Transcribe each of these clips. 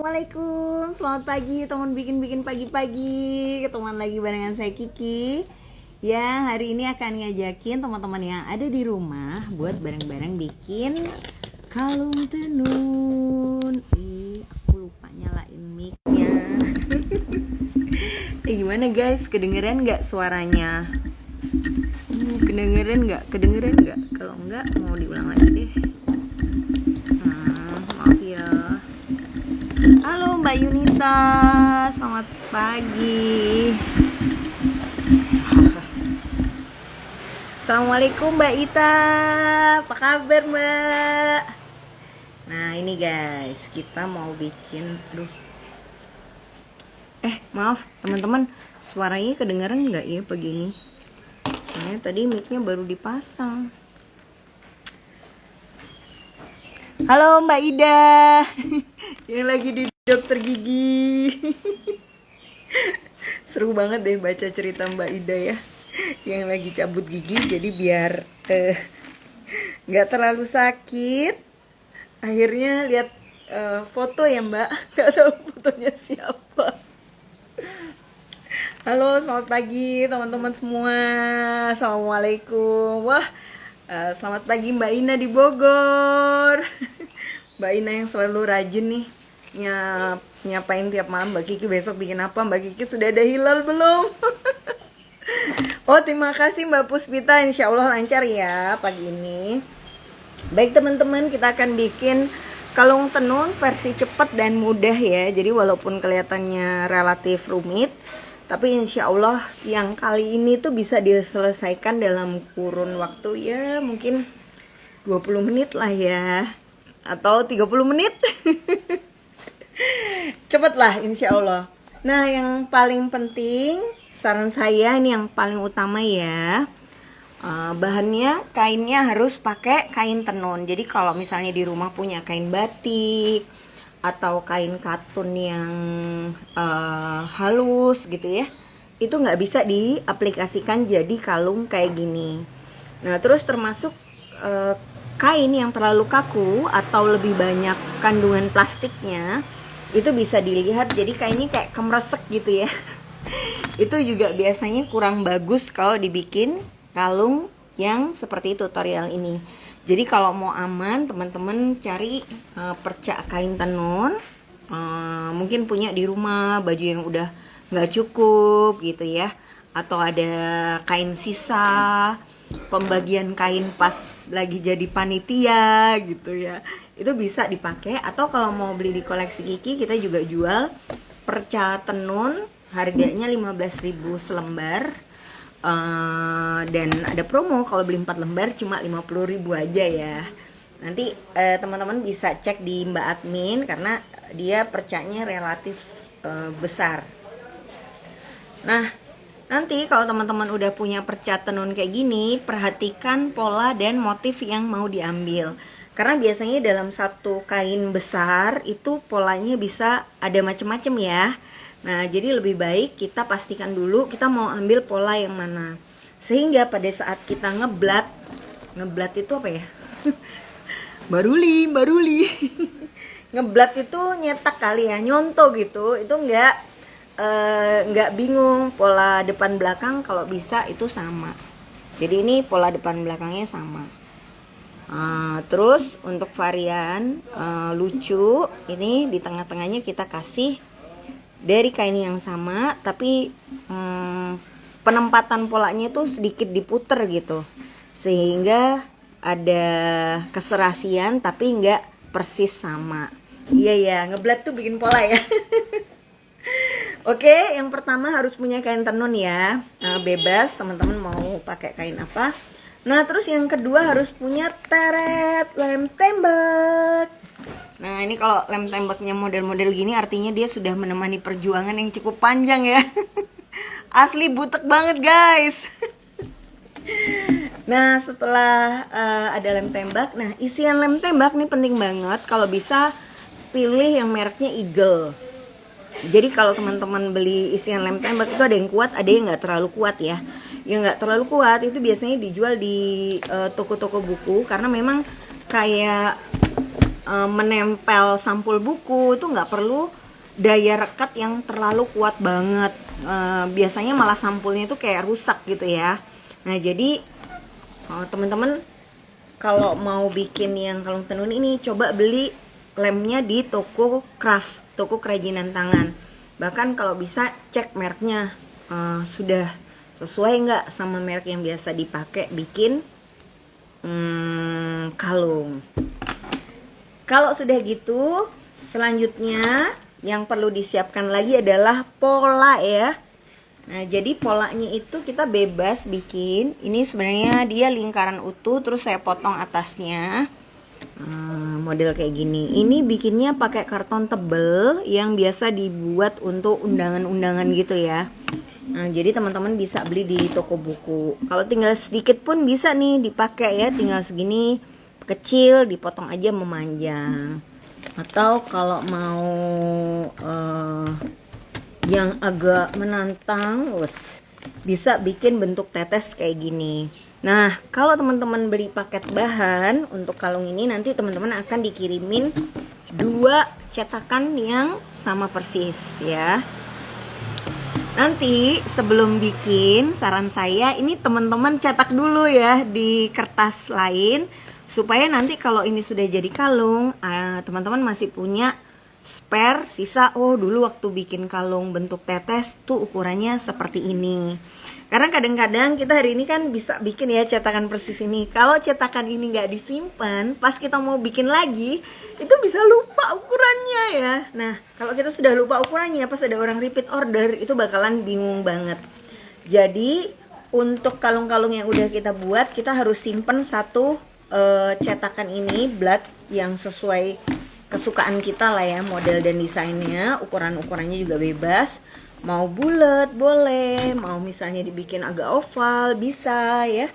Assalamualaikum, selamat pagi teman bikin-bikin pagi-pagi. Ketemuan lagi barengan saya Kiki. Ya, hari ini akan ngajakin teman-teman yang ada di rumah buat bareng-bareng bikin kalung tenun. Aku lupa nyalain mic-nya. Gimana guys, kedengeran nggak suaranya? Kedengeran nggak? Kalau nggak mau diulang lagi deh. Maaf ya. Halo Mbak Yunita, selamat pagi. Assalamualaikum Mbak Ita, apa kabar Mbak? Nah ini guys, kita mau bikin, maaf teman-teman, suaranya kedengaran nggak ya pagi ini? Soalnya tadi mic-nya baru dipasang. Halo Mbak Ida, yang lagi di dokter gigi. Seru banget deh baca cerita Mbak Ida ya, yang lagi cabut gigi. Jadi biar nggak terlalu sakit. Akhirnya lihat foto ya Mbak, nggak tahu fotonya siapa. Halo, selamat pagi teman-teman semua. Assalamualaikum. Wah, selamat pagi Mbak Ina di Bogor. Mbak Ina yang selalu rajin nih nyapain tiap malam. Mbak Kiki besok bikin apa? Mbak Kiki sudah ada hilal belum? Oh, terima kasih Mbak Puspita. Insya Allah lancar ya pagi ini. Baik teman-teman, kita akan bikin kalung tenun versi cepat dan mudah ya. Jadi walaupun kelihatannya relatif rumit, tapi insya Allah yang kali ini tuh bisa diselesaikan dalam kurun waktu ya mungkin 20 menit lah ya, atau 30 menit. Cepet lah insya Allah. Nah yang paling penting, saran saya ini yang paling utama ya, bahannya, kainnya harus pakai kain tenun. Jadi kalau misalnya di rumah punya kain batik atau kain katun yang halus gitu ya, itu nggak bisa diaplikasikan jadi kalung kayak gini. Nah terus termasuk kain yang terlalu kaku atau lebih banyak kandungan plastiknya, itu bisa dilihat jadi kainnya kayak kemeresek gitu ya. Itu juga biasanya kurang bagus kalau dibikin kalung yang seperti tutorial ini. Jadi kalau mau aman, teman-teman cari percak kain tenun, mungkin punya di rumah baju yang udah nggak cukup gitu ya, atau ada kain sisa pembagian kain pas lagi jadi panitia gitu ya, itu bisa dipakai. Atau kalau mau beli di koleksi Kiki, kita juga jual perca tenun, harganya 15.000 selembar. Dan ada promo kalau beli 4 lembar cuma 50.000 aja ya. Nanti teman-teman bisa cek di Mbak Admin karena dia percanya relatif besar. Nah nanti kalau teman-teman udah punya perca tenun kayak gini, perhatikan pola dan motif yang mau diambil. Karena biasanya dalam satu kain besar itu polanya bisa ada macam-macam ya. Nah, jadi lebih baik kita pastikan dulu kita mau ambil pola yang mana. Sehingga pada saat kita ngeblat itu apa ya? baruli. Ngeblat itu nyetak kali ya, nyonto gitu. Itu nggak bingung pola depan belakang, kalau bisa itu sama. Jadi ini pola depan belakangnya sama. Terus untuk varian lucu, ini di tengah-tengahnya kita kasih dari kain yang sama, tapi penempatan polanya tuh sedikit diputer gitu, sehingga ada keserasian tapi nggak persis sama. Iya ya, ngeblat tuh bikin pola ya. Oke, yang pertama harus punya kain tenun ya, bebas teman-teman mau pakai kain apa. Nah terus yang kedua harus punya teret lem tembak. Nah ini kalau lem tembaknya model-model gini artinya dia sudah menemani perjuangan yang cukup panjang ya. Asli butek banget guys. Nah setelah ada lem tembak, nah isian lem tembak nih penting banget. Kalau bisa pilih yang mereknya Eagle. Jadi kalau teman-teman beli isian lem tembak itu ada yang kuat, ada yang nggak terlalu kuat ya. Yang nggak terlalu kuat itu biasanya dijual di toko-toko buku, karena memang kayak menempel sampul buku itu nggak perlu daya rekat yang terlalu kuat banget. Biasanya malah sampulnya itu kayak rusak gitu ya. Nah jadi teman-teman kalau mau bikin yang kalung tenun ini, coba beli lemnya di toko craft, toko kerajinan tangan. Bahkan kalau bisa cek mereknya sudah sesuai nggak sama merek yang biasa dipakai bikin kalung. Kalau sudah gitu, selanjutnya yang perlu disiapkan lagi adalah pola ya. Nah, jadi polanya itu kita bebas bikin. Ini sebenarnya dia lingkaran utuh, terus saya potong atasnya. Model kayak gini. Ini bikinnya pakai karton tebel yang biasa dibuat untuk undangan-undangan gitu ya. Nah, jadi teman-teman bisa beli di toko buku. Kalau tinggal sedikit pun bisa nih dipakai ya. Tinggal segini kecil, dipotong aja memanjang. Atau kalau mau yang agak menantang, bisa bikin bentuk tetes kayak gini. Nah, kalau teman-teman beli paket bahan untuk kalung ini, nanti teman-teman akan dikirimin 2 cetakan yang sama persis ya. Nanti sebelum bikin, saran saya ini teman-teman cetak dulu ya di kertas lain, supaya nanti kalau ini sudah jadi kalung, teman-teman masih punya spare sisa. Oh, dulu waktu bikin kalung bentuk tetes tuh ukurannya seperti ini. Karena kadang-kadang kita hari ini kan bisa bikin ya cetakan persis ini. Kalau cetakan ini nggak disimpan, pas kita mau bikin lagi, itu bisa lupa ukurannya ya. Nah, kalau kita sudah lupa ukurannya, pas ada orang repeat order, itu bakalan bingung banget. Jadi, untuk kalung-kalung yang udah kita buat, kita harus simpen satu cetakan ini, blood yang sesuai kesukaan kita lah ya, model dan desainnya. Ukuran-ukurannya juga bebas, mau bulat boleh, mau misalnya dibikin agak oval bisa ya,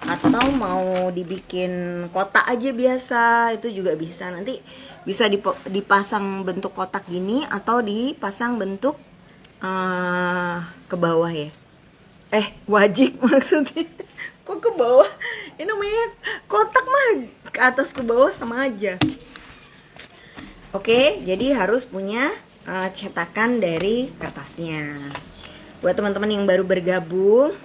atau mau dibikin kotak aja biasa, itu juga bisa. Nanti bisa dipasang bentuk kotak gini atau dipasang bentuk ke bawah ya, wajik maksudnya. Kok ke bawah? Ini namanya kotak mah ke atas ke bawah sama aja. Oke, jadi harus punya cetakan dari kertasnya. Buat teman-teman yang baru bergabung,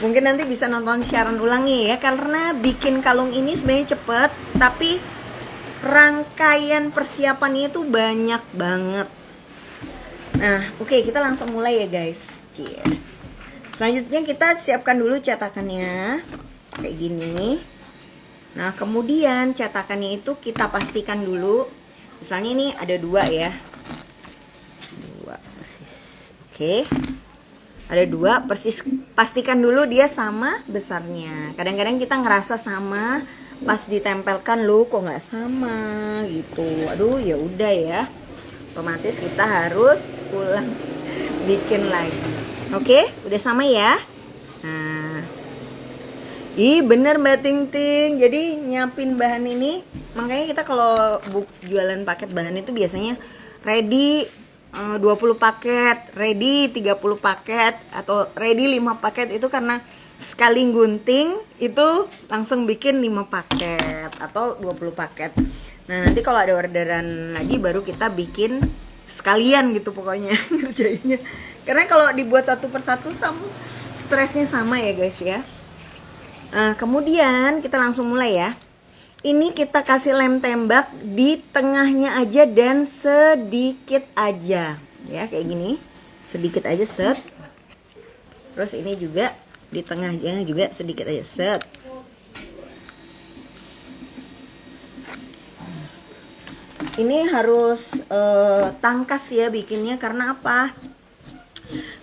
mungkin nanti bisa nonton siaran ulangnya ya, karena bikin kalung ini sebenarnya cepet, tapi rangkaian persiapannya itu banyak banget. Nah, oke, kita langsung mulai ya guys. Selanjutnya kita siapkan dulu cetakannya kayak gini. Nah, kemudian cetakannya itu kita pastikan dulu. Misalnya ini ada 2 ya. 2 persis. Oke. Ada 2 persis. Pastikan dulu dia sama besarnya. Kadang-kadang kita ngerasa sama, pas ditempelkan loh kok nggak sama gitu. Aduh, ya udah ya. Otomatis kita harus ulang bikin lagi. Oke, udah sama ya. Nah, bener Mbak Ting Ting. Jadi nyiapin bahan ini, makanya kita kalau jualan paket bahan itu biasanya ready 20 paket, ready 30 paket, atau ready 5 paket. Itu karena sekali gunting itu langsung bikin 5 paket atau 20 paket. Nah, nanti kalau ada orderan lagi baru kita bikin sekalian gitu pokoknya ngerjainnya. Karena kalau dibuat satu persatu sama stresnya sama ya guys ya. Nah, kemudian kita langsung mulai ya. Ini kita kasih lem tembak di tengahnya aja dan sedikit aja ya, kayak gini. Sedikit aja set. Terus ini juga di tengahnya juga sedikit aja set. Ini harus tangkas ya bikinnya, karena apa?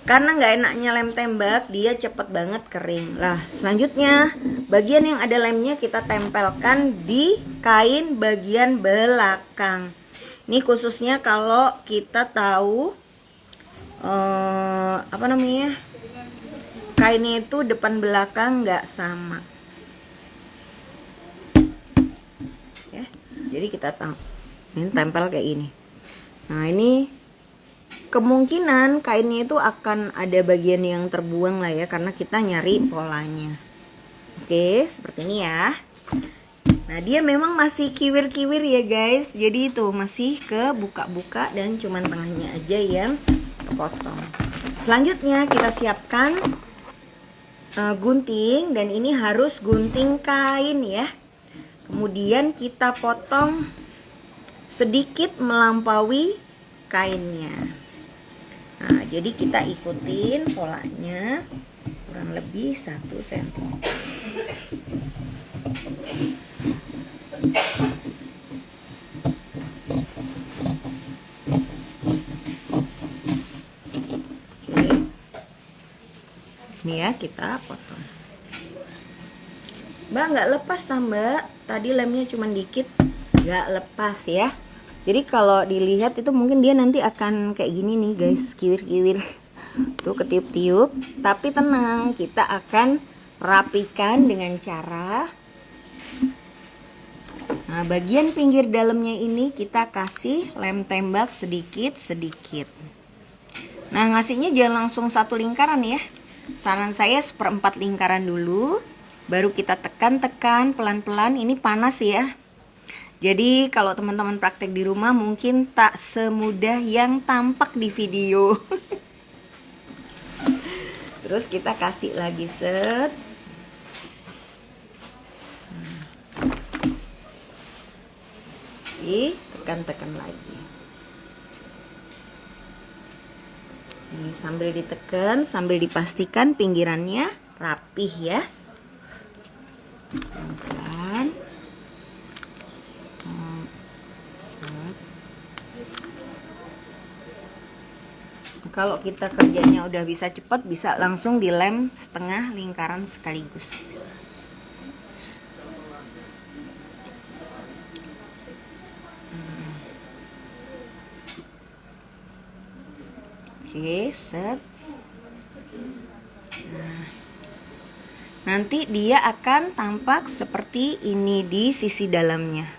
Karena nggak enaknya lem tembak, dia cepet banget kering. Lah, selanjutnya bagian yang ada lemnya kita tempelkan di kain bagian belakang. Ini khususnya kalau kita tahu kainnya itu depan belakang nggak sama. Ya, jadi kita ini tempel kayak gini. Nah, ini kemungkinan kainnya itu akan ada bagian yang terbuang lah ya, karena kita nyari polanya. Oke, seperti ini ya. Nah, dia memang masih kiwir-kiwir ya guys. Jadi itu masih ke buka-buka dan cuman tengahnya aja yang kepotong. Selanjutnya kita siapkan gunting, dan ini harus gunting kain ya. Kemudian kita potong sedikit melampaui kainnya. Nah, jadi kita ikutin polanya kurang lebih 1 cm. Oke. Ini ya kita potong. Mbak, nggak lepas tambah. Tadi lemnya cuma dikit, nggak lepas ya. Jadi kalau dilihat itu mungkin dia nanti akan kayak gini nih guys, kiwir-kiwir. Tuh ketiup-tiup. Tapi tenang, kita akan rapikan dengan cara, nah bagian pinggir dalamnya ini kita kasih lem tembak sedikit-sedikit. Nah ngasihnya jangan langsung satu lingkaran ya. Saran saya 1/4 lingkaran dulu, baru kita tekan-tekan pelan-pelan. Ini panas ya. Jadi kalau teman-teman praktek di rumah mungkin tak semudah yang tampak di video. Terus kita kasih lagi set. Tekan-tekan lagi. Ini sambil ditekan, sambil dipastikan pinggirannya rapih ya. Pelan-pelan. Kalau kita kerjanya udah bisa cepat, bisa langsung dilem setengah lingkaran sekaligus. Oke, set. Nah, nanti dia akan tampak seperti ini di sisi dalamnya.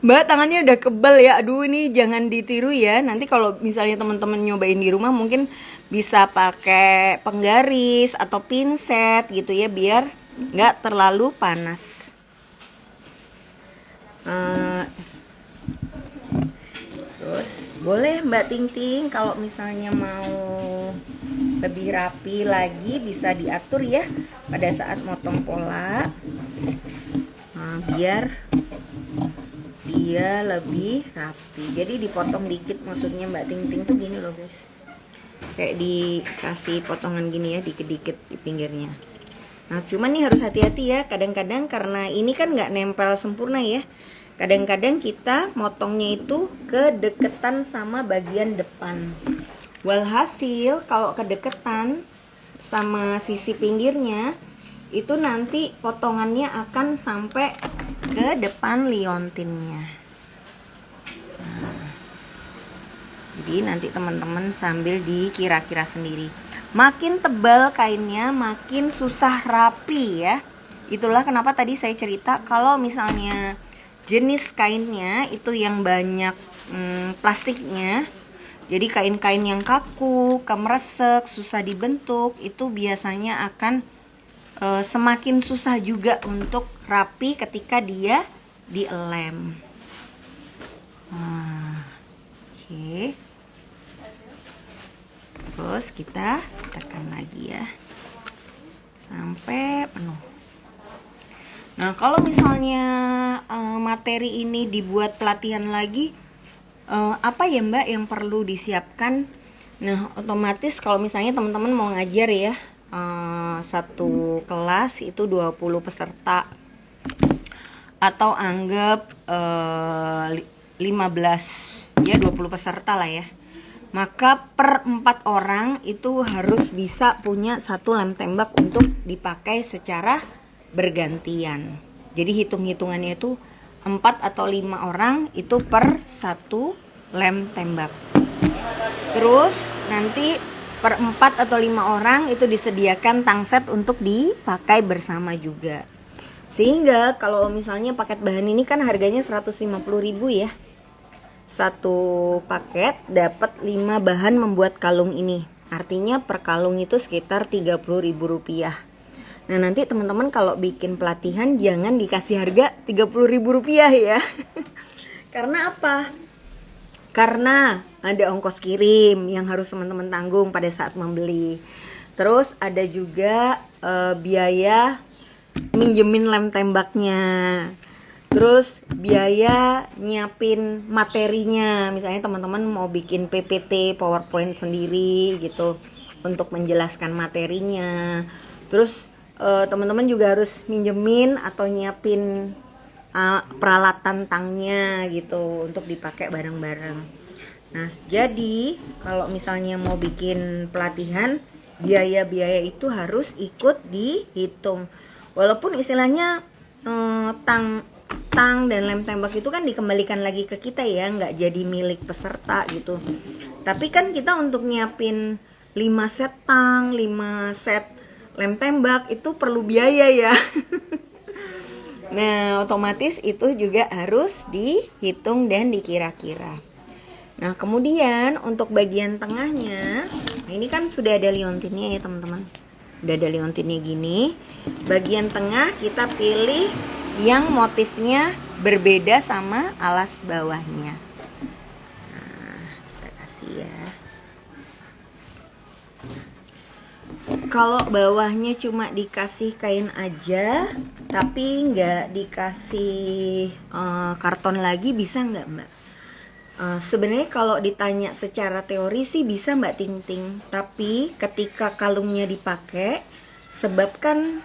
Mbak, tangannya udah kebal ya. Aduh, ini jangan ditiru ya. Nanti kalau misalnya teman-teman nyobain di rumah mungkin bisa pakai penggaris atau pinset gitu ya, biar nggak terlalu panas. Terus boleh Mbak Ting Ting kalau misalnya mau lebih rapi lagi bisa diatur ya pada saat motong pola. Nah, biar dia lebih rapi. Jadi dipotong dikit, maksudnya Mbak Ting Ting tuh gini loh guys. Kayak dikasih potongan gini ya, dikit-dikit di pinggirnya. Nah cuman nih harus hati-hati ya. Kadang-kadang karena ini kan nggak nempel sempurna ya, kadang-kadang kita motongnya itu kedeketan sama bagian depan. Walhasil kalau kedeketan sama sisi pinggirnya, itu nanti potongannya akan sampai ke depan liontinnya. Nah, jadi nanti teman-teman sambil dikira-kira sendiri. Makin tebal kainnya, makin susah rapi ya. Itulah kenapa tadi saya cerita kalau misalnya jenis kainnya itu yang banyak plastiknya. Jadi kain-kain yang kaku, kemeresek, susah dibentuk, itu biasanya akan semakin susah juga untuk rapi ketika dia dilem. Nah, oke. Terus kita tekan lagi ya sampai penuh. Nah kalau misalnya materi ini dibuat pelatihan lagi, apa ya Mbak yang perlu disiapkan? Nah otomatis kalau misalnya teman-teman mau ngajar ya, satu kelas itu 20 peserta atau anggap 15 ya, 20 peserta lah ya, maka per 4 orang itu harus bisa punya satu lem tembak untuk dipakai secara bergantian. Jadi hitung-hitungannya itu 4 atau 5 orang itu per satu lem tembak. Terus nanti per 4 atau 5 orang itu disediakan tangset untuk dipakai bersama juga. Sehingga kalau misalnya paket bahan ini kan harganya 150.000 ya. Satu paket dapat 5 bahan membuat kalung ini. Artinya per kalung itu sekitar 30.000 rupiah. Nah nanti teman-teman kalau bikin pelatihan jangan dikasih harga Rp30.000 ya. Karena apa? Karena ada ongkos kirim yang harus teman-teman tanggung pada saat membeli. Terus ada juga biaya minjemin lem tembaknya. Terus biaya nyiapin materinya. Misalnya teman-teman mau bikin PPT, PowerPoint sendiri gitu untuk menjelaskan materinya. Terus teman-teman juga harus minjemin atau nyiapin peralatan tangnya gitu untuk dipakai bareng-bareng. Nah, jadi kalau misalnya mau bikin pelatihan, biaya-biaya itu harus ikut dihitung. Walaupun istilahnya tang dan lem tembak itu kan dikembalikan lagi ke kita ya, nggak jadi milik peserta gitu. Tapi kan kita untuk nyiapin 5 set tang, 5 set lem tembak itu perlu biaya ya. Nah, otomatis itu juga harus dihitung dan dikira-kira. Nah, kemudian untuk bagian tengahnya, nah ini kan sudah ada liontinnya ya teman-teman. Udah ada liontinnya gini. Bagian tengah kita pilih yang motifnya berbeda sama alas bawahnya. Nah, kita kasih ya. Kalau bawahnya cuma dikasih kain aja, tapi nggak dikasih karton lagi, bisa nggak Mbak? Sebenarnya kalau ditanya secara teori sih bisa Mbak Ting Ting, tapi ketika kalungnya dipakai, sebab kan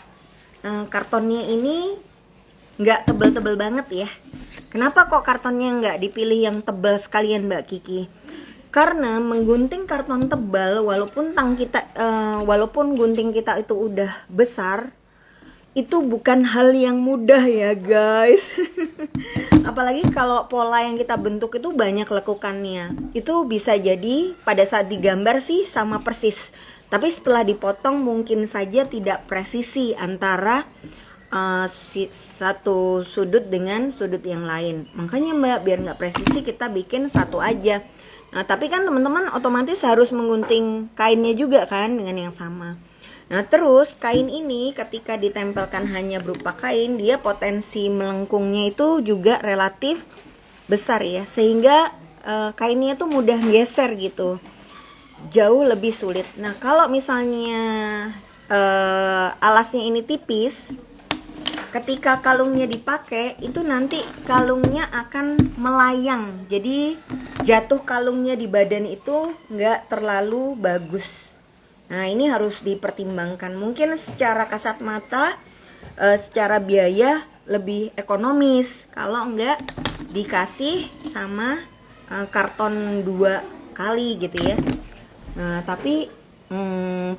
kartonnya ini nggak tebel-tebel banget ya. Kenapa kok kartonnya nggak dipilih yang tebal sekalian Mbak Kiki? Karena menggunting karton tebal, walaupun walaupun gunting kita itu udah besar, itu bukan hal yang mudah ya guys. Apalagi kalau pola yang kita bentuk itu banyak lekukannya. Itu bisa jadi pada saat digambar sih sama persis, tapi setelah dipotong mungkin saja tidak presisi antara satu sudut dengan sudut yang lain. Makanya Mbak, biar nggak presisi kita bikin satu aja. Nah tapi kan teman-teman otomatis harus menggunting kainnya juga kan dengan yang sama. Nah terus kain ini ketika ditempelkan hanya berupa kain, dia potensi melengkungnya itu juga relatif besar ya, sehingga kainnya tuh mudah geser gitu, jauh lebih sulit. Nah kalau misalnya alasnya ini tipis, ketika kalungnya dipakai itu nanti kalungnya akan melayang, jadi jatuh kalungnya di badan itu nggak terlalu bagus. Nah ini harus dipertimbangkan. Mungkin secara kasat mata, secara biaya lebih ekonomis kalau nggak dikasih sama karton 2 kali gitu ya. Nah tapi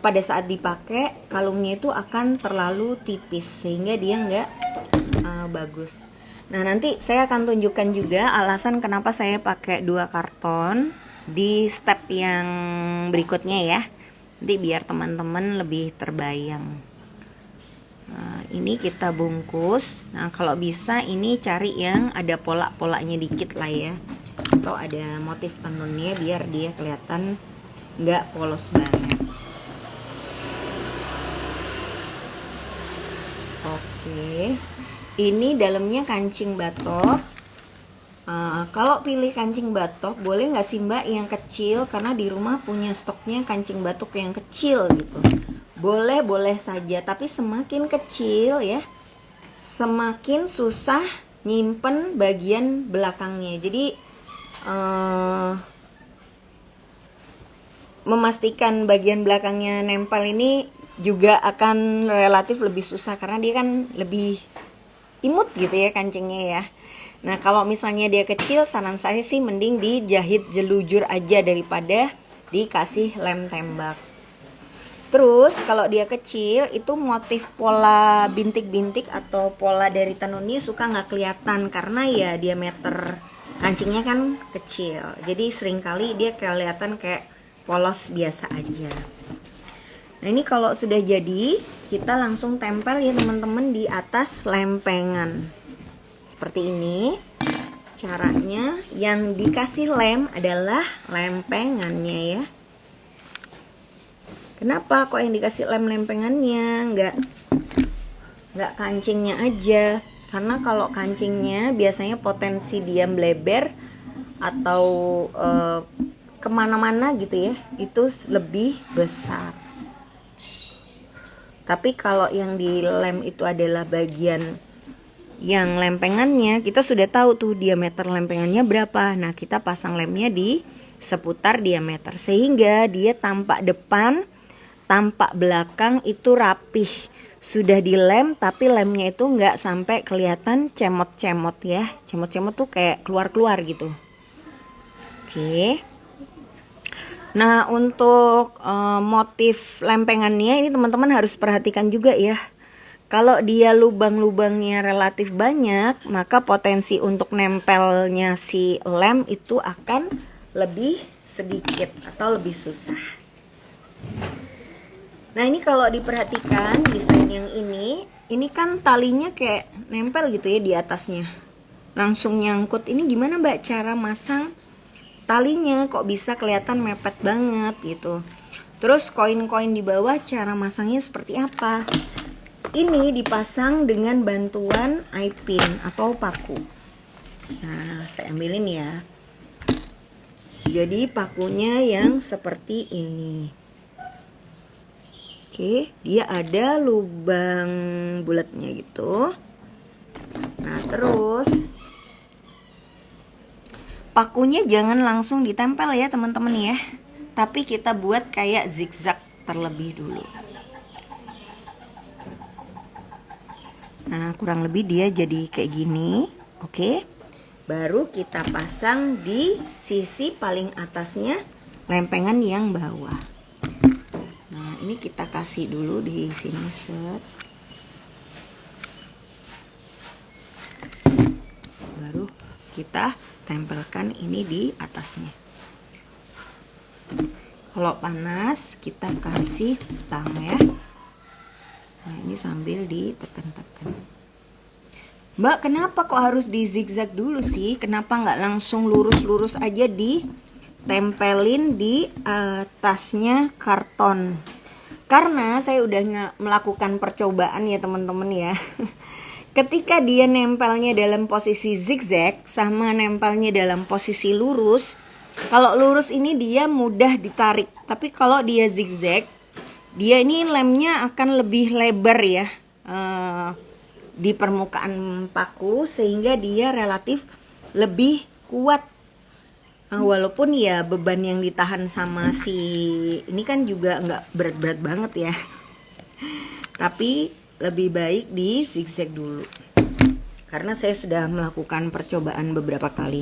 pada saat dipakai kalungnya itu akan terlalu tipis sehingga dia nggak bagus. Nah nanti saya akan tunjukkan juga alasan kenapa saya pakai 2 karton di step yang berikutnya ya. Nanti biar teman-teman lebih terbayang. Nah, ini kita bungkus. Nah kalau bisa ini cari yang ada pola-polanya dikit lah ya, atau ada motif tenunnya biar dia kelihatan nggak polos banget. Oke, ini dalamnya kancing batok. Kalau pilih kancing batok, boleh nggak sih Mbak yang kecil, karena di rumah punya stoknya kancing batok yang kecil gitu. Boleh saja, tapi semakin kecil ya, semakin susah nyimpen bagian belakangnya. Jadi memastikan bagian belakangnya nempel ini juga akan relatif lebih susah, karena dia kan lebih imut gitu ya kancingnya ya. Nah kalau misalnya dia kecil, saran saya sih mending dijahit jelujur aja daripada dikasih lem tembak. Terus kalau dia kecil itu motif pola bintik-bintik atau pola dari tenunnya suka nggak kelihatan karena ya diameter kancingnya kan kecil. Jadi seringkali dia kelihatan kayak polos biasa aja. Nah ini kalau sudah jadi, kita langsung tempel ya teman-teman di atas lempengan. Seperti ini caranya. Yang dikasih lem adalah lempengannya ya. Kenapa kok yang dikasih lem lempengannya, nggak kancingnya aja? Karena kalau kancingnya biasanya potensi dia melebar atau kemana-mana gitu ya, itu lebih besar. Tapi kalau yang di lem itu adalah bagian yang lempengannya, kita sudah tahu tuh diameter lempengannya berapa. Nah, kita pasang lemnya di seputar diameter sehingga dia tampak depan, tampak belakang itu rapih. Sudah dilem tapi lemnya itu nggak sampai kelihatan cemot-cemot ya. Cemot-cemot tuh kayak keluar-keluar gitu. Oke. Nah, untuk motif lempengannya ini teman-teman harus perhatikan juga ya. Kalau dia lubang-lubangnya relatif banyak, maka potensi untuk nempelnya si lem itu akan lebih sedikit atau lebih susah. Nah, ini kalau diperhatikan desain yang ini kan talinya kayak nempel gitu ya di atasnya. Langsung nyangkut. Ini gimana Mbak cara masang talinya? Kok bisa kelihatan mepet banget gitu. Terus koin-koin di bawah cara masangnya seperti apa? Ini dipasang dengan bantuan eye pin atau paku. Nah, saya ambilin ya. Jadi pakunya yang seperti ini. Oke, dia ada lubang bulatnya gitu. Nah, terus pakunya jangan langsung ditempel ya teman-teman ya. Tapi kita buat kayak zigzag terlebih dulu. Nah, kurang lebih dia jadi kayak gini. Oke. Baru kita pasang di sisi paling atasnya lempengan yang bawah. Nah, ini kita kasih dulu di sini set. Baru kita tempelkan ini di atasnya. Kalau panas kita kasih tang ya. Nah, ini sambil ditekan-tekan. Mbak, kenapa kok harus di zigzag dulu sih? Kenapa nggak langsung lurus-lurus aja ditempelin di atasnya karton? Karena saya udah melakukan percobaan ya teman-teman ya. Ketika dia nempelnya dalam posisi zigzag sama nempelnya dalam posisi lurus, kalau lurus ini dia mudah ditarik. Tapi kalau dia zigzag, dia ini lemnya akan lebih lebar ya di permukaan paku sehingga dia relatif lebih kuat. Walaupun ya beban yang ditahan sama si ini kan juga nggak berat-berat banget ya. Tapi lebih baik di zigzag dulu. Karena saya sudah melakukan percobaan beberapa kali.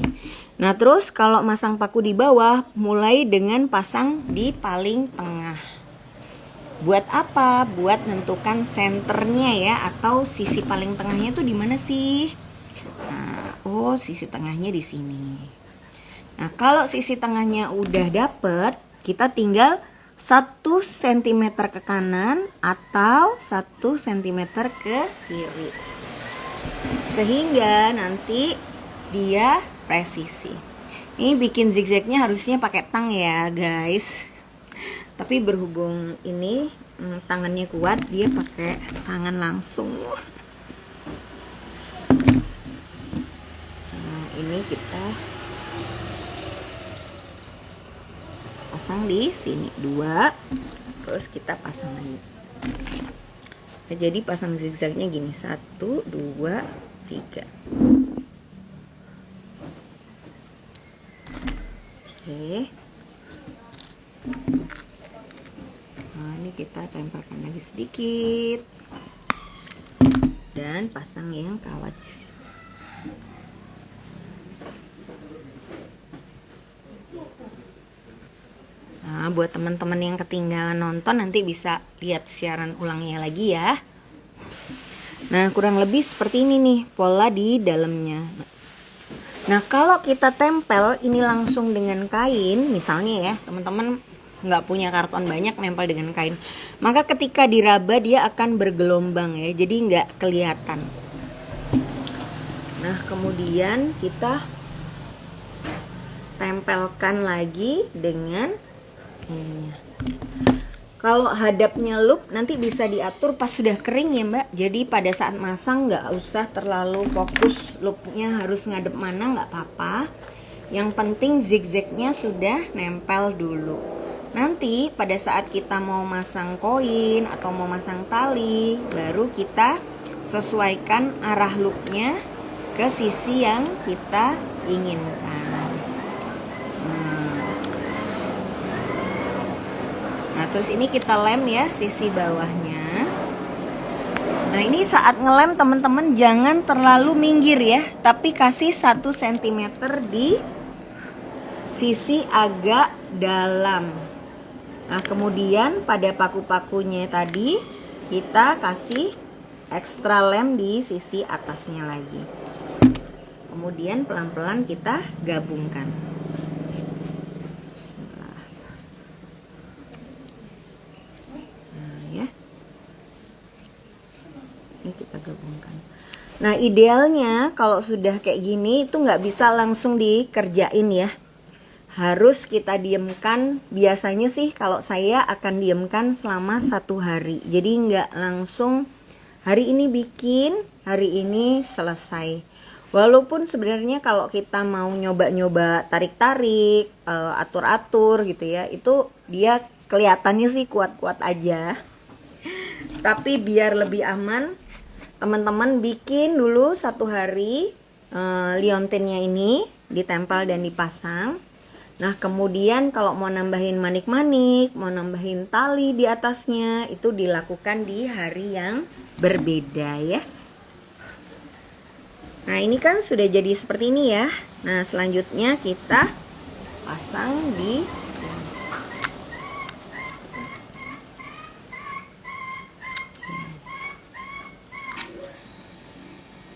Nah, terus kalau masang paku di bawah, mulai dengan pasang di paling tengah. Buat apa? Buat nentukan senternya ya, atau sisi paling tengahnya tuh di mana sih? Nah, sisi tengahnya di sini. Nah, kalau sisi tengahnya udah dapet, kita tinggal 1 cm ke kanan atau 1 cm ke kiri. Sehingga nanti dia presisi. Ini bikin zigzagnya harusnya pakai tang ya, guys. Tapi berhubung ini tangannya kuat, dia pakai tangan langsung. Nah, ini kita pasang di sini 2, terus kita pasang lagi. Nah, jadi pasang zigzagnya gini 1, 2, 3. Oke. Nah, ini kita tempelkan lagi sedikit dan pasang yang kawat. Nah, buat teman-teman yang ketinggalan nonton nanti bisa lihat siaran ulangnya lagi ya. Nah, kurang lebih seperti ini nih pola di dalamnya. Nah, kalau kita tempel ini langsung dengan kain, misalnya ya, teman-teman nggak punya karton banyak nempel dengan kain, maka ketika diraba dia akan bergelombang ya, jadi nggak kelihatan. Nah, kemudian kita tempelkan lagi dengan ininya. Kalau hadapnya loop nanti bisa diatur pas sudah kering ya Mbak. Jadi pada saat masang nggak usah terlalu fokus loopnya harus ngadep mana, nggak apa-apa. Yang penting zigzagnya sudah nempel dulu. Nanti pada saat kita mau masang koin atau mau masang tali, baru kita sesuaikan arah loopnya ke sisi yang kita inginkan. Nah, terus ini kita lem ya sisi bawahnya. Nah, ini saat ngelem teman-teman jangan terlalu minggir ya, tapi kasih 1 cm di sisi agak dalam. Nah, kemudian pada paku-pakunya tadi kita kasih ekstra lem di sisi atasnya lagi. Kemudian pelan-pelan kita gabungkan. Kita gabungkan. Nah, idealnya kalau sudah kayak gini itu nggak bisa langsung dikerjain ya, harus kita diamkan. Biasanya sih kalau saya akan diamkan selama 1 hari, jadi nggak langsung hari ini bikin, hari ini selesai. Walaupun sebenarnya kalau kita mau nyoba-nyoba tarik-tarik, atur-atur gitu ya, itu dia kelihatannya sih kuat-kuat aja. Tapi biar lebih aman, teman-teman bikin dulu 1 hari liontinnya ini ditempel dan dipasang. Nah, kemudian kalau mau nambahin manik-manik, mau nambahin tali di atasnya, itu dilakukan di hari yang berbeda ya. Nah, ini kan sudah jadi seperti ini ya. Nah, selanjutnya kita pasang di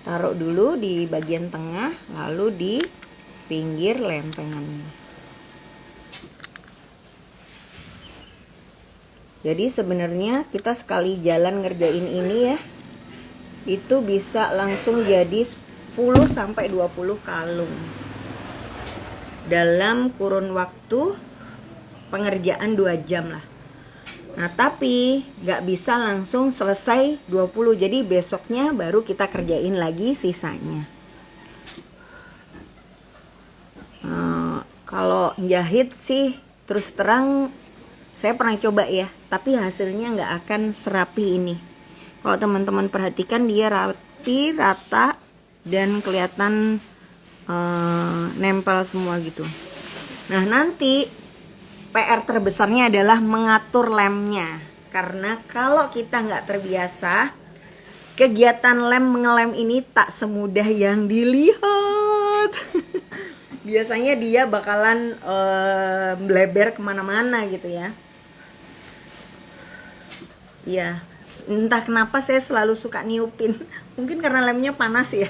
taruh dulu di bagian tengah, lalu di pinggir lempengannya. Jadi sebenarnya kita sekali jalan ngerjain ini ya, itu bisa langsung jadi 10-20 kalung dalam kurun waktu pengerjaan 2 jam lah. Nah, tapi nggak bisa langsung selesai 20, jadi besoknya baru kita kerjain lagi sisanya. Kalau jahit sih terus terang saya pernah coba ya, tapi hasilnya nggak akan serapi ini. Kalau teman-teman perhatikan dia rapi, rata, dan kelihatan nempel semua gitu. Nah, nanti PR terbesarnya adalah mengatur lemnya, karena kalau kita nggak terbiasa, kegiatan ngelem ini tak semudah yang dilihat. Biasanya dia bakalan melebar kemana-mana gitu ya. Ya, entah kenapa saya selalu suka niupin. Mungkin karena lemnya panas ya.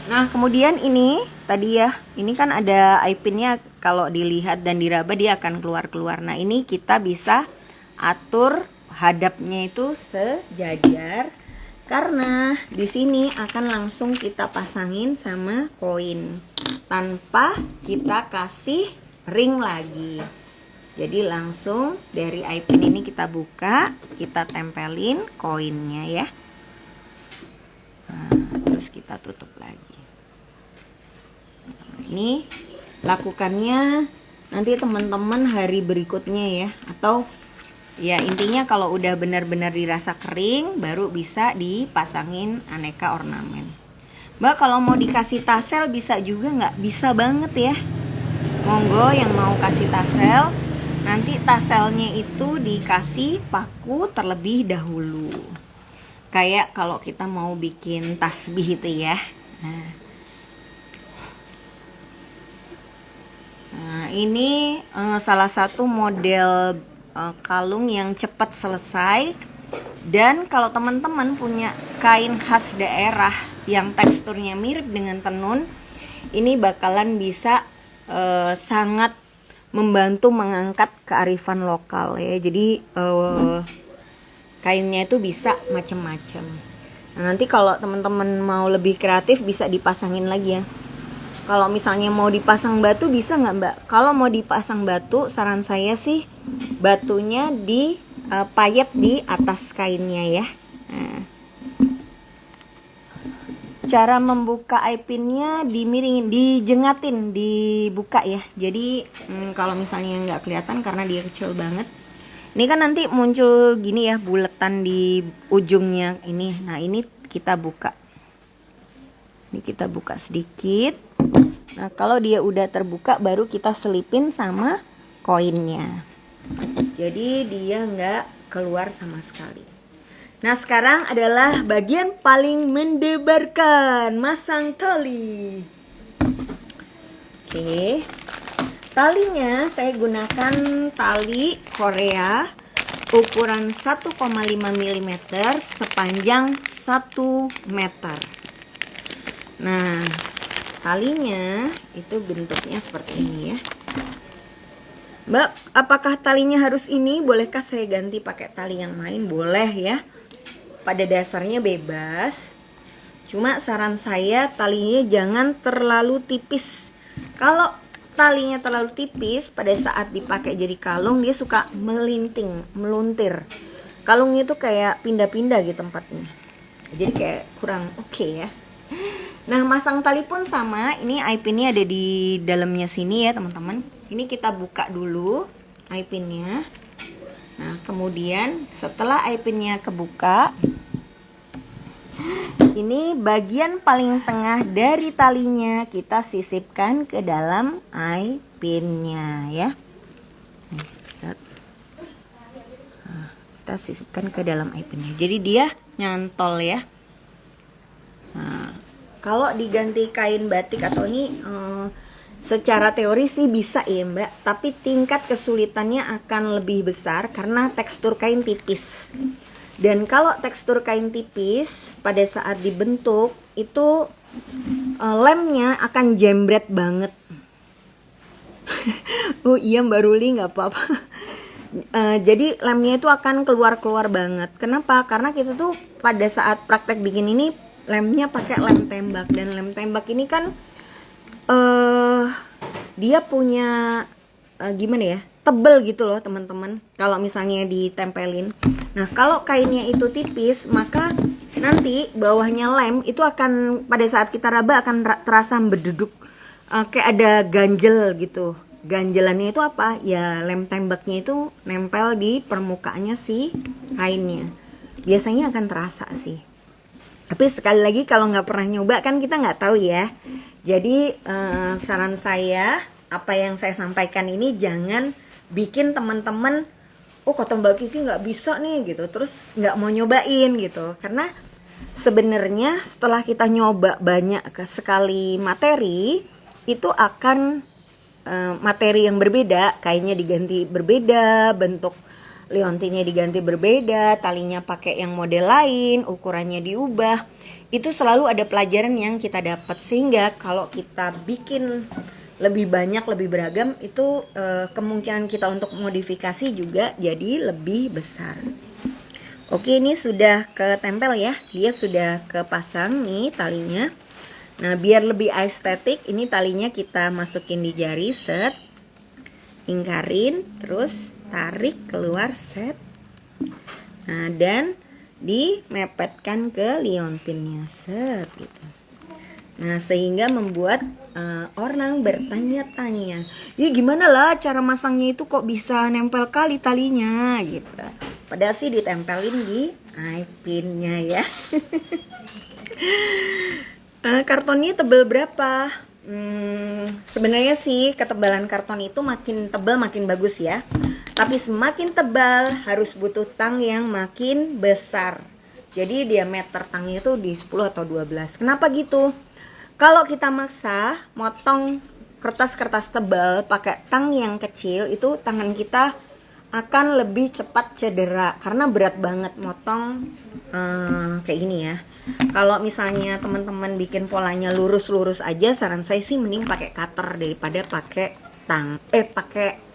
Nah, kemudian ini tadi ya, ini kan ada eye-pinnya, kalau dilihat dan diraba dia akan keluar-keluar. Nah, ini kita bisa atur hadapnya itu sejajar, karena di sini akan langsung kita pasangin sama koin tanpa kita kasih ring lagi. Jadi langsung dari eye-pin ini kita buka, kita tempelin koinnya ya. Nah, terus kita tutup lagi. Ini lakukannya nanti teman-teman hari berikutnya ya, atau ya intinya kalau udah benar-benar dirasa kering baru bisa dipasangin aneka ornamen. Mbak, kalau mau dikasih tassel bisa juga nggak? Bisa banget ya. Monggo yang mau kasih tassel, nanti tasselnya itu dikasih paku terlebih dahulu. Kayak kalau kita mau bikin tasbih itu ya. Nah, ini salah satu model kalung yang cepat selesai. Dan kalau teman-teman punya kain khas daerah yang teksturnya mirip dengan tenun, ini bakalan bisa sangat membantu mengangkat kearifan lokal ya. Jadi kainnya itu bisa macam-macam. Nah, nanti kalau teman-teman mau lebih kreatif bisa dipasangin lagi ya. Kalau misalnya mau dipasang batu bisa nggak Mbak? Kalau mau dipasang batu, saran saya sih batunya dipayet di atas kainnya ya. Nah, cara membuka eye pinnya dimiringin, dijengatin, dibuka ya. Jadi kalau misalnya nggak kelihatan karena dia kecil banget. Ini kan nanti muncul gini ya, buletan di ujungnya ini. Nah ini kita buka. Ini kita buka sedikit. Nah kalau dia udah terbuka baru kita selipin sama koinnya. Jadi dia nggak keluar sama sekali. Nah sekarang adalah bagian paling mendebarkan, masang tali. Oke, talinya saya gunakan tali Korea ukuran 1,5 mm sepanjang 1 meter. Nah talinya itu bentuknya seperti ini ya. Mbak, apakah talinya harus ini? Bolehkah saya ganti pakai tali yang lain? Boleh ya. Pada dasarnya bebas. Cuma saran saya talinya jangan terlalu tipis. Kalau talinya terlalu tipis, pada saat dipakai jadi kalung dia suka melinting, meluntir. Kalungnya tuh kayak pindah-pindah gitu tempatnya. Jadi kayak kurang oke ya. Nah, masang tali pun sama. Ini eye pinnya ada di dalamnya sini ya, teman-teman. Ini kita buka dulu eye pinnya. Nah, kemudian setelah eye pinnya kebuka, ini bagian paling tengah dari talinya kita sisipkan ke dalam eye pinnya ya. Kita sisipkan ke dalam eye pinnya. Jadi dia nyantol ya. Nah, kalau diganti kain batik atau ini secara teori sih bisa ya Mbak, tapi tingkat kesulitannya akan lebih besar karena tekstur kain tipis. Dan kalau tekstur kain tipis pada saat dibentuk itu lemnya akan jembret banget. Oh iya Mbak Ruli, nggak apa-apa. Jadi lemnya itu akan keluar banget. Kenapa? Karena kita tuh pada saat praktek bikin ini lemnya pakai lem tembak, dan lem tembak ini kan dia punya gimana ya, tebel gitu loh teman-teman kalau misalnya ditempelin. Nah kalau kainnya itu tipis, maka nanti bawahnya lem itu akan pada saat kita raba akan terasa berduduk, kayak ada ganjel gitu. Ganjelannya itu apa? Ya lem tembaknya itu nempel di permukaannya si kainnya. Biasanya akan terasa sih. Tapi sekali lagi kalau nggak pernah nyoba kan kita nggak tahu ya. Jadi saran saya, apa yang saya sampaikan ini jangan bikin teman-teman, oh kata Mbak Kiki nggak bisa nih gitu, terus nggak mau nyobain gitu. Karena sebenarnya setelah kita nyoba banyak sekali materi, itu akan materi yang berbeda, kainnya diganti berbeda, bentuk liontinnya diganti berbeda, talinya pakai yang model lain, ukurannya diubah. Itu selalu ada pelajaran yang kita dapat, sehingga kalau kita bikin lebih banyak, lebih beragam, itu kemungkinan kita untuk modifikasi juga jadi lebih besar. Oke, ini sudah ketempel ya, dia sudah kepasang nih talinya. Nah biar lebih estetik, ini talinya kita masukin di jari, set, lingkarin, terus tarik keluar, set. Nah dan dimepetkan ke liontinnya, set gitu. Nah sehingga membuat orang bertanya-tanya, ya gimana lah cara masangnya itu kok bisa nempel kali talinya gitu. Padahal sih ditempelin di eye pinnya ya. Kartonnya tebal berapa? Sebenarnya sih ketebalan karton itu makin tebal makin bagus ya. Tapi semakin tebal harus butuh tang yang makin besar. Jadi diameter tangnya itu di 10 atau 12. Kenapa gitu? Kalau kita maksa motong kertas-kertas tebal pakai tang yang kecil, itu tangan kita akan lebih cepat cedera karena berat banget motong kayak gini ya. Kalau misalnya teman-teman bikin polanya lurus-lurus aja, saran saya sih mending pakai cutter daripada pakai pakai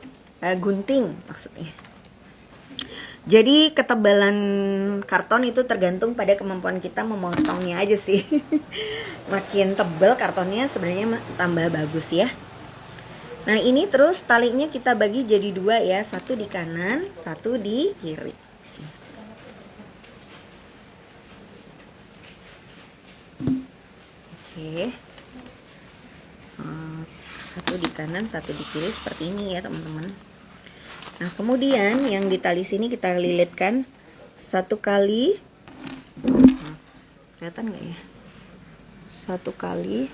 gunting maksudnya. Jadi ketebalan karton itu tergantung pada kemampuan kita memotongnya aja sih. Makin tebal kartonnya sebenarnya tambah bagus ya. Nah ini terus talinya kita bagi jadi dua ya, satu di kanan, satu di kiri. Oke, satu di kanan, satu di kiri seperti ini ya teman-teman. Nah kemudian yang di tali sini kita lilitkan satu kali, kelihatan nggak ya? Satu kali,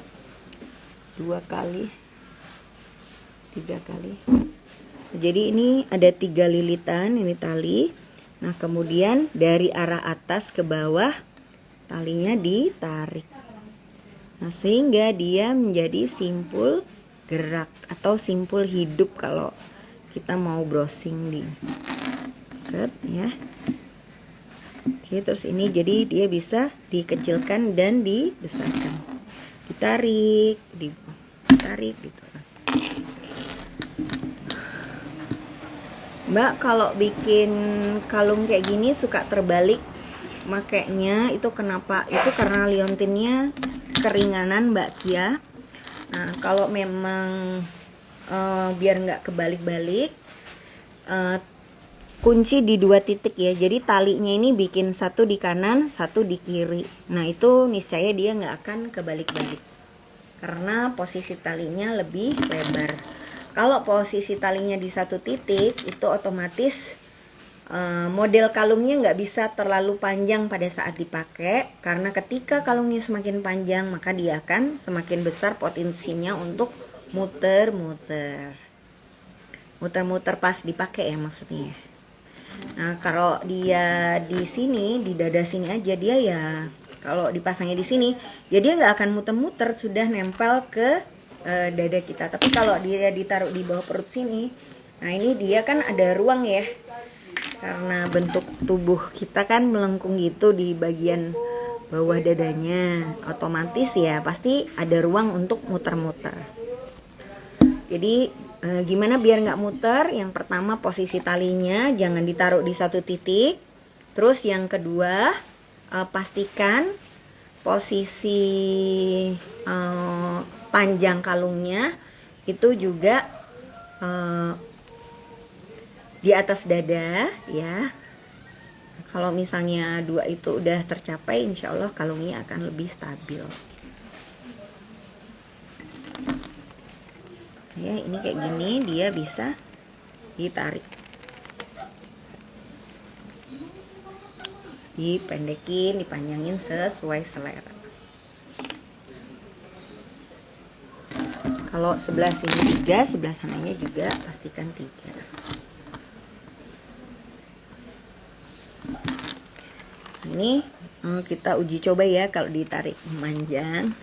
dua kali, tiga kali. Jadi ini ada 3 lilitan ini tali. Nah kemudian dari arah atas ke bawah talinya ditarik. Nah sehingga dia menjadi simpul gerak atau simpul hidup kalau kita mau browsing di set ya. Oke, terus ini jadi dia bisa dikecilkan dan dibesarkan, ditarik gitu. Mbak kalau bikin kalung kayak gini suka terbalik makainya itu kenapa? Itu karena liontinnya keringanan Mbak Kia. Nah kalau memang biar nggak kebalik-balik, kunci di 2 titik ya. Jadi talinya ini bikin satu di kanan, satu di kiri. Nah itu niscaya dia nggak akan kebalik-balik karena posisi talinya lebih lebar. Kalau posisi talinya di 1 titik itu otomatis model kalungnya nggak bisa terlalu panjang pada saat dipakai, karena ketika kalungnya semakin panjang maka dia akan semakin besar potensinya untuk muter-muter pas dipakai ya maksudnya. Nah kalau dia di sini, di dada sini aja dia ya, kalau dipasangnya di sini jadi nggak akan muter-muter, sudah nempel ke dada kita. Tapi kalau dia ditaruh di bawah perut sini, nah ini dia kan ada ruang ya, karena bentuk tubuh kita kan melengkung gitu di bagian bawah dadanya, otomatis ya pasti ada ruang untuk muter-muter. Jadi gimana biar nggak muter? Yang pertama posisi talinya jangan ditaruh di 1 titik. Terus yang kedua pastikan posisi panjang kalungnya itu juga di atas dada ya. Kalau misalnya 2 itu udah tercapai, insya Allah kalungnya akan lebih stabil. Ya ini kayak gini dia bisa ditarik, dipendekin, dipanjangin sesuai selera. Kalau sebelah sini 3, sebelah sananya juga pastikan 3. Ini kita uji coba ya kalau ditarik memanjang.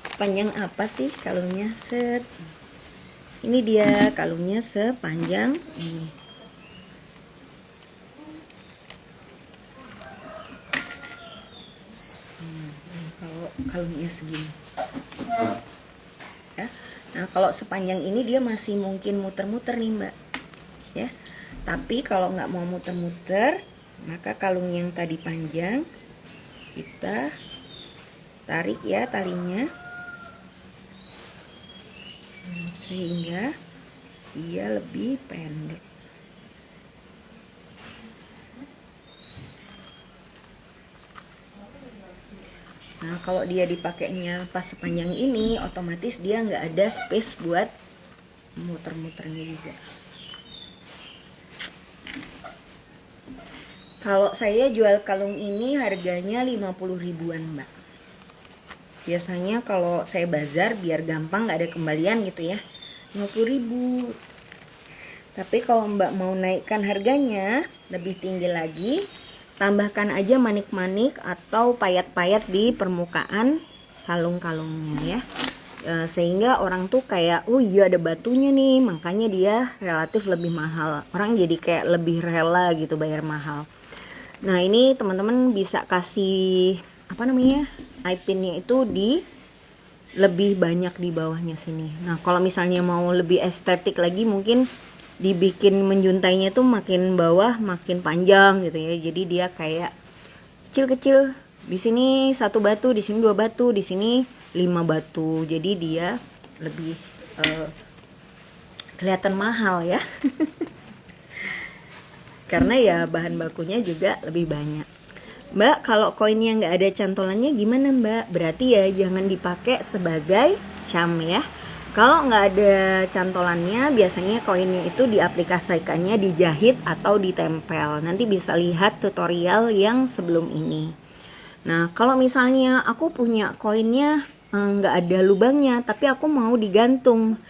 Sepanjang apa sih kalungnya? Set. Ini dia kalungnya sepanjang ini. Kalau kalungnya segini ya. Nah kalau sepanjang ini dia masih mungkin muter-muter nih Mbak ya. Tapi kalau nggak mau muter-muter, maka kalung yang tadi panjang kita tarik ya talinya, sehingga dia lebih pendek. Nah kalau dia dipakainya pas sepanjang ini, otomatis dia nggak ada space buat muter-muternya juga. Kalau saya jual kalung ini harganya 50 ribuan Mbak. Biasanya kalau saya bazar biar gampang nggak ada kembalian gitu ya, 50 ribu. Tapi kalau Mbak mau naikkan harganya lebih tinggi lagi, tambahkan aja manik-manik atau payat-payat di permukaan kalung-kalungnya ya. Sehingga orang tuh kayak, oh iya ada batunya nih, makanya dia relatif lebih mahal. Orang jadi kayak lebih rela gitu bayar mahal. Nah ini teman-teman bisa kasih apa namanya, eye pinnya itu di lebih banyak di bawahnya sini. Nah kalau misalnya mau lebih estetik lagi, mungkin dibikin menjuntainya tuh makin bawah makin panjang gitu ya. Jadi dia kayak kecil-kecil. Di sini 1 batu, di sini 2 batu, di sini 5 batu. Jadi dia lebih kelihatan mahal ya. Karena ya bahan bakunya juga lebih banyak. Mbak, kalau koinnya nggak ada cantolannya gimana Mbak? Berarti ya jangan dipakai sebagai cam ya. Kalau nggak ada cantolannya, biasanya koinnya itu diaplikasikannya dijahit atau ditempel. Nanti bisa lihat tutorial yang sebelum ini. Nah, kalau misalnya aku punya koinnya nggak ada lubangnya, tapi aku mau digantung,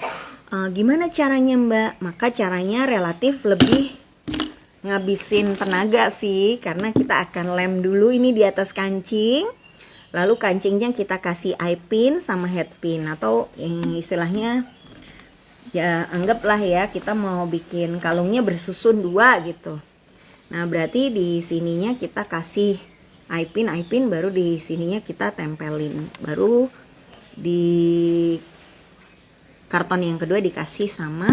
gimana caranya Mbak? Maka caranya relatif lebih ngabisin tenaga sih, karena kita akan lem dulu ini di atas kancing. Lalu kancingnya kita kasih eye pin sama head pin, atau yang istilahnya ya anggaplah ya kita mau bikin kalungnya bersusun 2 gitu. Nah, berarti di sininya kita kasih eye pin baru di sininya kita tempelin. Baru di karton yang kedua dikasih sama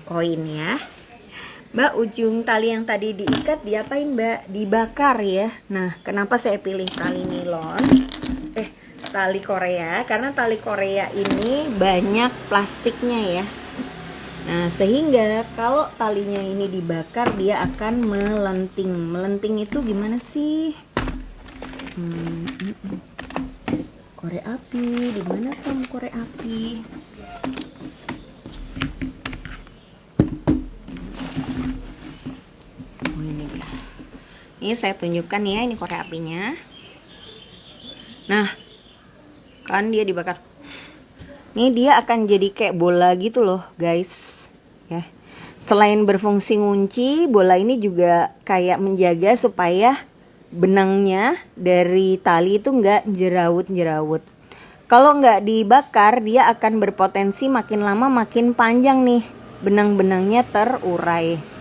koin ya. Mbak, ujung tali yang tadi diikat diapain Mbak? Dibakar ya. Nah, kenapa saya pilih tali nilon? Tali Korea, karena tali Korea ini banyak plastiknya ya. Nah, sehingga kalau talinya ini dibakar dia akan melenting. Melenting itu gimana sih? Korek api, di mana Tom korek api? Ini saya tunjukkan ya, ini korek apinya. Nah, kan dia dibakar. Ini dia akan jadi kayak bola gitu loh, guys. Ya. Selain berfungsi ngunci, bola ini juga kayak menjaga supaya benangnya dari tali itu nggak jerawut-jerawut. Kalau nggak dibakar, dia akan berpotensi makin lama makin panjang nih, benang-benangnya terurai.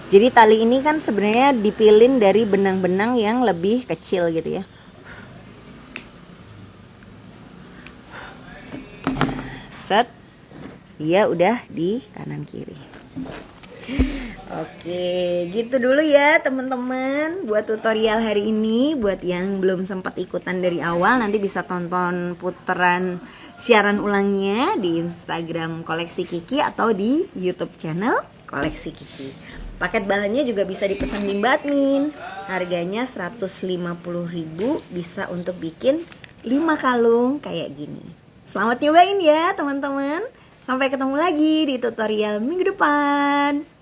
Jadi tali ini kan sebenarnya dipilin dari benang-benang yang lebih kecil gitu ya. Set, dia udah di kanan kiri. Oke, gitu dulu ya teman-teman buat tutorial hari ini. Buat yang belum sempat ikutan dari awal, nanti bisa tonton putaran siaran ulangnya di Instagram Koleksi Kiki atau di YouTube channel Koleksi Kiki. Paket bahannya juga bisa dipesan di Mbak Admin. Harganya 150.000, bisa untuk bikin 5 kalung kayak gini. Selamat nyobain ya teman-teman. Sampai ketemu lagi di tutorial minggu depan.